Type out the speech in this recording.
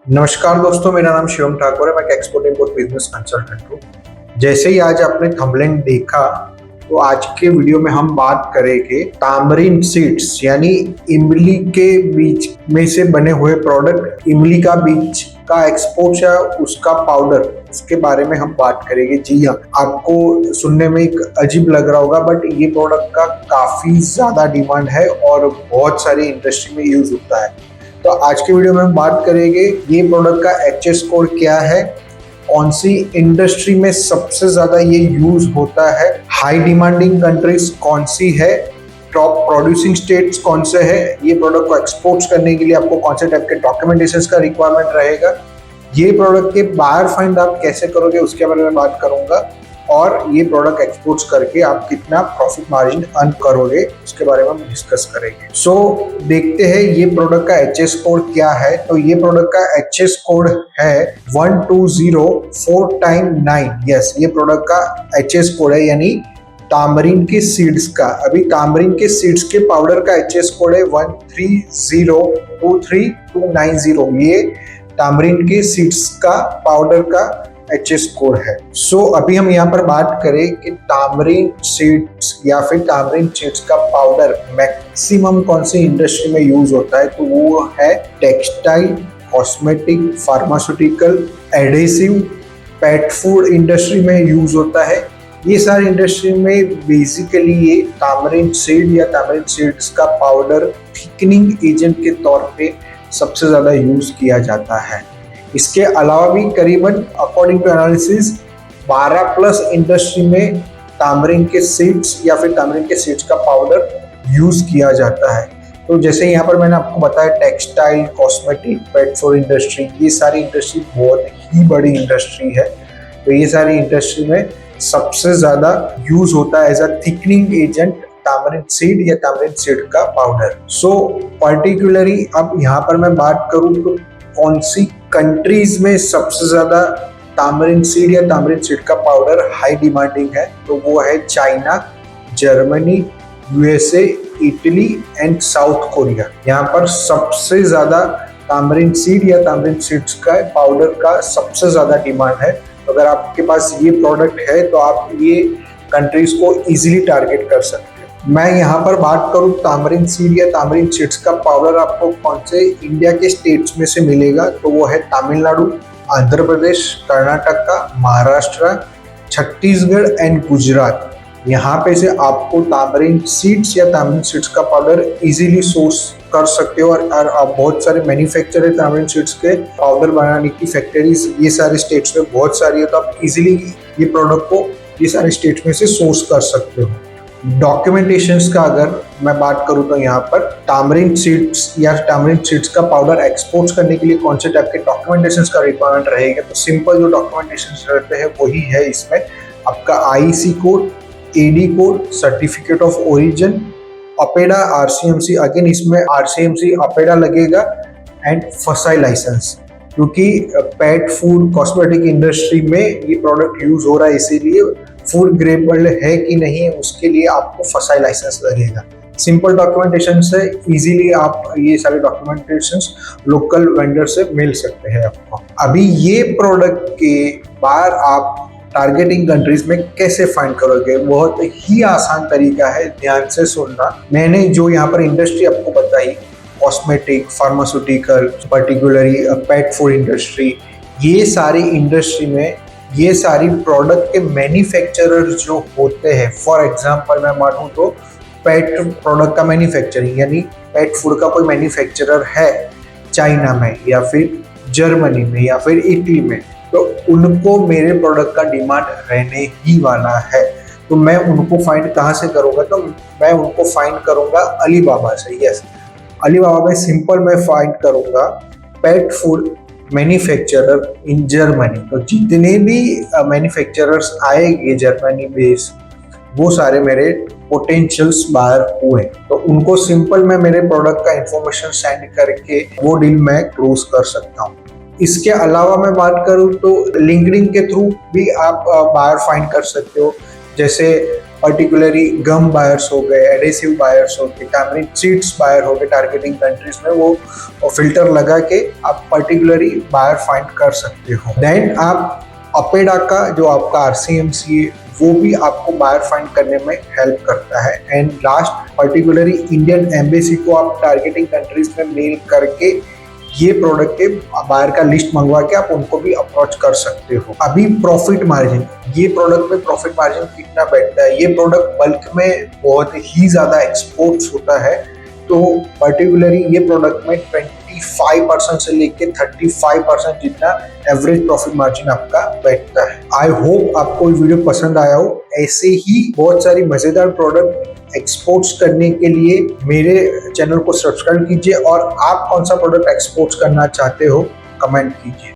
नमस्कार दोस्तों, मेरा नाम शिवम ठाकुर है। मैं एक एक्सपोर्ट इंपोर्ट बिजनेस कंसल्टेंट हूँ। जैसे ही आज आपने थंबनेल देखा, तो आज के वीडियो में हम बात करेंगे तामरिन सीड्स यानी इमली के बीज में से बने हुए प्रोडक्ट, इमली का बीज का एक्सपोर्ट या उसका पाउडर, उसके बारे में हम बात करेंगे। जी हाँ, आपको सुनने में एक अजीब लग रहा होगा, बट ये प्रोडक्ट का काफी ज्यादा डिमांड है और बहुत सारी इंडस्ट्री में यूज होता है। तो आज के वीडियो में हम बात करेंगे ये प्रोडक्ट का एचएस कोड क्या है, कौन सी इंडस्ट्री में सबसे ज्यादा ये यूज होता है, हाई डिमांडिंग कंट्रीज कौन सी है, टॉप प्रोड्यूसिंग स्टेट्स कौन से है, ये प्रोडक्ट को एक्सपोर्ट करने के लिए आपको कौन से टाइप के डॉक्यूमेंटेशन का रिक्वायरमेंट रहेगा, ये प्रोडक्ट के बाहर फाइंड आप कैसे करोगे उसके बारे में बात करूंगा, और ये प्रोडक्ट एक्सपोर्ट करके आप कितना प्रॉफिट मार्जिन अर्न करोगे उसके बारे में हम डिस्कस करेंगे। सो देखते हैं ये प्रोडक्ट का एचएस कोड क्या है। तो ये प्रोडक्ट का एचएस कोड है 1204x9। यस, ये प्रोडक्ट का एचएस कोड है, यानी तामरीन के सीड्स का। अभी तामरीन के सीड्स के पाउडर का एचएस कोड है 13023290। ये तामरीन के सीड्स का पाउडर का एचएस कोड है। सो अभी हम यहाँ पर बात करें कि तामरीन सीड्स या फिर तामरीन सीड्स का पाउडर मैक्सिमम कौन सी इंडस्ट्री में यूज होता है, तो वो है textile, cosmetic, pharmaceutical, adhesive, pet food industry में यूज होता है। ये सारी इंडस्ट्री में बेसिकली ये तामरीन सीड या तामरीन सीड्स का पाउडर थिकनिंग एजेंट के तौर पे सबसे ज्यादा यूज किया जाता है। इसके अलावा भी करीबन अकॉर्डिंग टू एनालिसिस 12+ इंडस्ट्री में तामरीन के सीड्स या फिर तामरीन के सीड्स का पाउडर यूज किया जाता है। तो जैसे यहाँ पर मैंने आपको बताया, textile, cosmetic, pet food industry, ये सारी इंडस्ट्री बहुत ही बड़ी इंडस्ट्री है। तो ये सारी इंडस्ट्री में सबसे ज्यादा यूज होता है as a thickening agent tamarind seed या तामरीन सीड का पाउडर। सो पर्टिकुलरली अब यहाँ पर मैं बात करूँ तो कौन सी कंट्रीज में सबसे ज्यादा तामरीन सीड या तामरीन सीड का पाउडर हाई डिमांडिंग है, तो वो है China, Germany, USA, Italy and south Korea. यहाँ पर सबसे ज्यादा तामरीन सीड या तामरीन सीड्स का पाउडर का सबसे ज्यादा डिमांड है। अगर आपके पास ये प्रोडक्ट है तो आप ये कंट्रीज को इजीली टारगेट कर सकते हैं। मैं यहाँ पर बात करूँ तामरीन सीड या तामरीन सीड्स का पाउडर आपको कौन से इंडिया के स्टेट्स में से मिलेगा, तो वो है तमिलनाडु, आंध्र प्रदेश, कर्नाटका, महाराष्ट्र, छत्तीसगढ़ एंड गुजरात। यहाँ पे से आपको तामरीन सीड्स या तामरीन सीड्स का पाउडर इजीली सोर्स कर सकते हो। और आप बहुत सारे मैन्युफैक्चर है तामरीन सीड्स के पाउडर बनाने की फैक्ट्रीज ये सारे स्टेट्स में बहुत सारी है, तो आप इजीली ये प्रोडक्ट को ये सारे स्टेट्स में से सोर्स कर सकते हो। डॉक्यूमेंटेशंस का अगर मैं बात करूं तो यहाँ पर तामरीन सीड्स या तामरीन सीड्स का पाउडर एक्सपोर्ट करने के लिए कौन से टाइप के डॉक्यूमेंटेशंस का रिक्वायरमेंट रहेगा, तो सिंपल जो डॉक्यूमेंटेशंस रहते हैं वही है इसमें। आपका IC code, AD code, certificate of origin, APEDA, RCMC, again इसमें आरसीएमसी अपेडा लगेगा, एंड फसाई लाइसेंस। क्योंकि पेट फूड कॉस्मेटिक इंडस्ट्री में ये प्रोडक्ट यूज हो रहा है, इसीलिए फूड ग्रेडेबल है कि नहीं उसके लिए आपको फसाई लाइसेंस लगेगा। सिंपल डॉक्यूमेंटेशन से इजीली आप ये सारे डॉक्यूमेंटेशंस लोकल वेंडर से मिल सकते हैं आपको। अभी ये प्रोडक्ट के बाहर आप टारगेटिंग कंट्रीज में कैसे फाइंड करोगे, बहुत ही आसान तरीका है, ध्यान से सुनना। मैंने जो यहाँ पर इंडस्ट्री आपको बताई, cosmetic, pharmaceutical, particularly pet food industry, ये सारी इंडस्ट्री में ये सारी प्रोडक्ट के मैन्युफैक्चरर जो होते हैं, फॉर एग्जांपल मैं मानूं तो पेट प्रोडक्ट का मैन्युफैक्चरिंग यानी पेट फूड का कोई मैन्युफैक्चरर है चाइना में या फिर जर्मनी में या फिर इटली में, तो उनको मेरे प्रोडक्ट का डिमांड रहने ही वाला है। तो मैं उनको फाइंड कहाँ से करूँगा, तो मैं उनको फाइंड करूँगा अलीबाबा से। यस, अलीबाबा में सिंपल मैं फाइंड करूँगा pet food manufacturer in Germany. तो जितने भी मैन्युफैक्चरर्स आएंगे जर्मनी बेस, वो सारे मेरे पोटेंशियल्स बाहर हुए, तो उनको सिंपल मैं मेरे प्रोडक्ट का इंफॉर्मेशन सेंड करके वो डील मैं क्लोज कर सकता हूँ। इसके अलावा मैं बात करूँ तो लिंक्डइन के थ्रू भी आप बाहर फाइंड कर सकते हो। जैसे पर्टिकुलरली गम बायर्स हो गए, एडेसिव बायर्स हो गए, टैमरिन सीड्स बायर हो गए टारगेटिंग कंट्रीज में, वो फिल्टर लगा के आप पर्टिकुलरली बायर फाइंड कर सकते हो। देन आप अपेडा का जो आपका RCMC है वो भी आपको बायर फाइंड करने में हेल्प करता है। And last particularly Indian embassy को आप टारगेटिंग कंट्रीज में मेल करके ये प्रोडक्ट के बायर का लिस्ट मंगवा के आप उनको भी अप्रोच कर सकते हो। अभी प्रॉफिट मार्जिन, ये प्रोडक्ट में प्रॉफिट मार्जिन कितना बैठता है, ये प्रोडक्ट बल्क में बहुत ही ज्यादा एक्सपोर्ट्स होता है, तो पर्टिकुलरली ये प्रोडक्ट में 25% से लेके 35% जितना एवरेज प्रॉफिट मार्जिन आपका बैठता है। आई होप आपको ये वीडियो पसंद आया हो। ऐसे ही बहुत सारी मजेदार प्रोडक्ट एक्सपोर्ट्स करने के लिए मेरे चैनल को सब्सक्राइब कीजिए, और आप कौन सा प्रोडक्ट एक्सपोर्ट्स करना चाहते हो कमेंट कीजिए।